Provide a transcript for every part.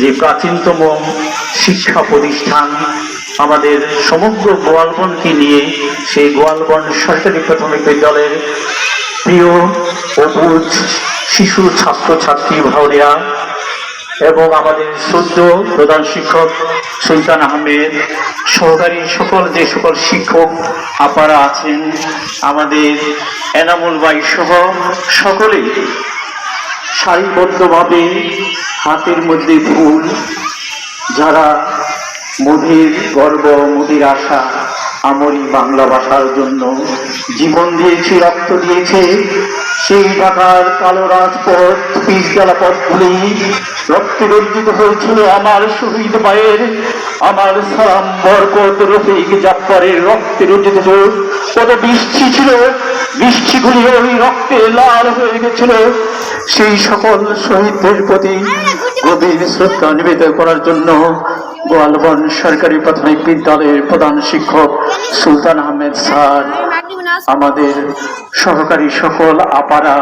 যে প্রাচীনতম শিক্ষা প্রতিষ্ঠান আমাদের সমগ্র গোয়ালবনকে নিয়ে সেই গোয়ালবন সরকারি প্রাথমিক বিদ্যালয়ের প্রিয় অবুঝ শিশু ছাত্রছাত্রী ভাইরা এবং আমাদের শ্রদ্ধ প্রধান শিক্ষক সুলতান আহমেদ সহকারী যে সকল শিক্ষক আপারা আছেন, আমাদের এনামুল ভাই সহ সকলে সারিবদ্ধভাবে হাতের মধ্যে ফুল, যারা মোদির গর্ব, মোদির আশা, আমরি বাংলা ভাষার জন্য জীবন দিয়েছে, রক্ত দিয়েছে। সেই ঢাকার কালো রাজপথ, পিচগালা পথগুলি রক্তে রঞ্জিত হয়েছিল আমার শহীদ ভাইয়ের, আমার সালাম বরকত রফিক জাফরের রক্তে রঞ্জিত কত বৃষ্টি ছিল, বৃষ্টিগুলি ওই রক্তে লাল হয়ে গেছিল। সেই সকল শহীদদের প্রতি গভীর শ্রদ্ধা নিবেদন করার জন্য গোয়ালবন সরকারি প্রাথমিক বিদ্যালয়ের প্রধান শিক্ষক সুলতান আহমেদ স্যার, আমাদের সহকারী সকল আপারা,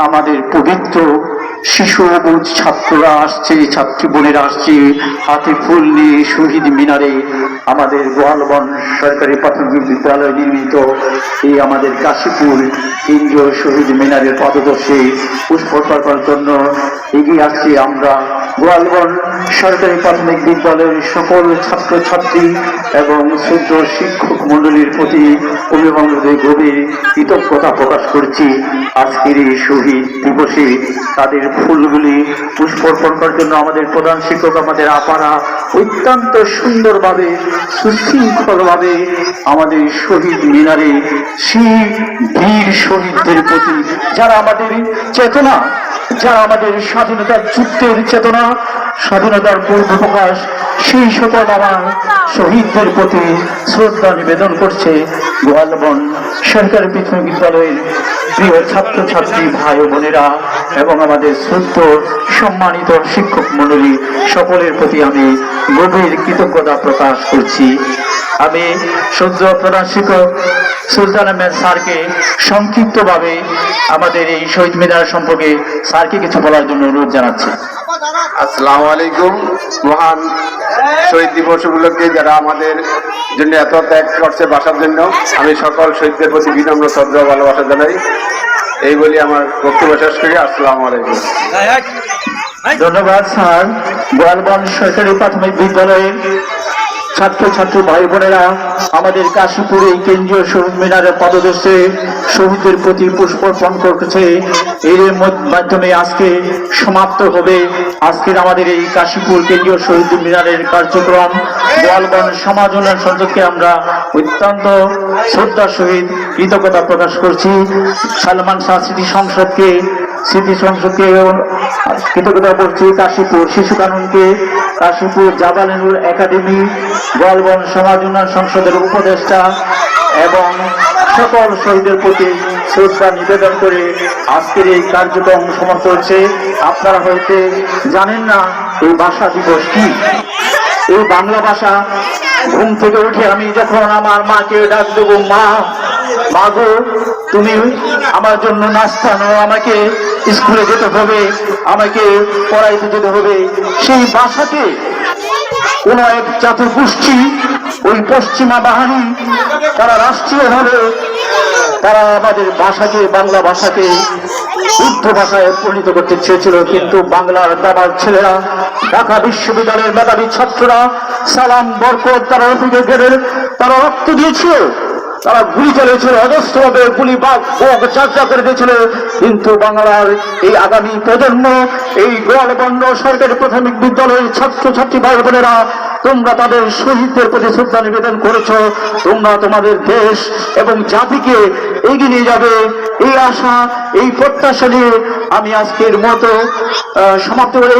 আমাদের পবিত্র শিশু অবুঝ ছাত্ররা আসছে, ছাত্রী বোনেরা আসছে হাতে ফুল নিয়ে শহীদ মিনারে, আমাদের গোয়ালবন সরকারি প্রাথমিক বিদ্যালয় নির্মিত এই আমাদের কাশীপুর কেন্দ্রীয় শহীদ মিনারের পদদর্শে পুষ্পর্পণ করার জন্য এগিয়ে আসছি আমরা গোয়ালবন সরকারি প্রাথমিক বিদ্যালয়ের সকল ছাত্রছাত্রী এবং শুদ্ধ শিক্ষক মন্ডলীর প্রতি অভিভাবকদের গভীর কৃতজ্ঞতা প্রকাশ করছি। আজকের এই শহীদ দিবসে তাদের ফুলগুলি পুষ্পর্পণ করার জন্য আমাদের প্রধান শিক্ষক, আমাদের আপারা অত্যন্ত সুন্দরভাবে সুশৃঙ্খলভাবে আমাদের শহীদ মিনারে সেই বীর শহীদদের প্রতি যারা আমাদের চেতনা, যারা আমাদের স্বাধীনতার যুদ্ধের চেতনা, স্বাধীনতার পূর্বপ্রকাশ, সেই সকল আমার শহীদদের প্রতি শ্রদ্ধা নিবেদন করছে গোয়ালবন সরকারি প্রাথমিক বিদ্যালয়ের প্রিয় ছাত্রছাত্রী ভাই বোনেরা এবং আমাদের শ্রদ্ধ সম্মানিত শিক্ষক মণ্ডলী সকলের প্রতি আমি গভীর কৃতজ্ঞতা প্রকাশ করছি। আমি শ্রদ্ধ প্রধান শিক্ষক সুলতান আহমেদ স্যারকে সংক্ষিপ্তভাবে আমাদের এই শহীদ মিনার সম্পর্কে স্যারকে কিছু বলার জন্য অনুরোধ জানাচ্ছি। আসসালামু আলাইকুম। মহান শহীদ দিবস উপলক্ষে যারা আমাদের জন্য এত ত্যাগ করছে বাসার জন্য, আমি সকল শহীদদের প্রতি বিনম্র শ্রদ্ধা ও ভালোবাসা জানাই। এই বলি আমার বক্তব্য শেষ করি। আসসালামু আলাইকুম। ধন্যবাদ স্যার। গোয়ালবন সরকারি প্রাথমিক বিদ্যালয়ের ছাত্রছাত্রী ভাই বোনেরা আমাদের কাশীপুরে কেন্দ্রীয় শহীদ মিনারের পদদর্শে শহীদদের প্রতি পুষ্পর্পণ করছে। এর মাধ্যমে আজকে সমাপ্ত হবে আজকের আমাদের এই কাশীপুর কেন্দ্রীয় শহীদ মিনারের কার্যক্রম। গোয়ালবন সমাজ উন্নয়ন সংসদকে আমরা অত্যন্ত শ্রদ্ধার সহিত কৃতজ্ঞতা প্রকাশ করছি। সালমান শাহ স্মৃতি সংসদকে কৃতজ্ঞতা করছি। কাশীপুর শিশু কানুনকে, কাশীপুর জাবালেনুর একাডেমি, গোয়ালবন সমাজ উন্নয়ন সংসদের উপদেষ্টা এবং সকল শহীদের প্রতি শ্রদ্ধা নিবেদন করে আজকের এই কার্যক্রম সমাপ্ত হচ্ছে। আপনারা হয়তো জানেন না এই ভাষা দিবস কি। এই বাংলা ভাষা ঘুম থেকে উঠে আমি যখন আমার মাকে ডাক দেবো, মা, মা গো তুমি আমার জন্য নাস্তা নাও, আমাকে স্কুলে যেতে হবে, আমাকে পড়াইতে যেতে হবে, সেই ভাষাকে কোন এক জাতিগোষ্ঠী, ওই পশ্চিমা বাহিনী, তারা রাষ্ট্রীয়ভাবে তারা আমাদের ভাষাকে, বাংলা ভাষাকে শুদ্ধ ভাষায় পরিণত করতে চেয়েছিল। কিন্তু বাংলার দাবার ছেলেরা, ঢাকা বিশ্ববিদ্যালয়ের মেধাবী ছাত্ররা, সালাম বরকত, তারা রফিকের গেড়ে তারা রক্ত দিয়েছিল, তারা গুলি চালিয়েছিল, অজস্রভাবে গুলি বাঘ যাত্রা করে দিয়েছিল। কিন্তু বাংলার এই আগামী প্রজন্ম, এই গোয়ালবন সরকারি প্রাথমিক বিদ্যালয়ের ছাত্রছাত্রী ভাই বোনেরা, তোমরা তাদের শহীদদের প্রতি শ্রদ্ধা নিবেদন করেছো। তোমরা তোমাদের দেশ এবং জাতিকে এগিয়ে নিয়ে যাবে, এই আশা, এই প্রত্যাশা নিয়ে আমি আজকের মতো সমাপ্ত করে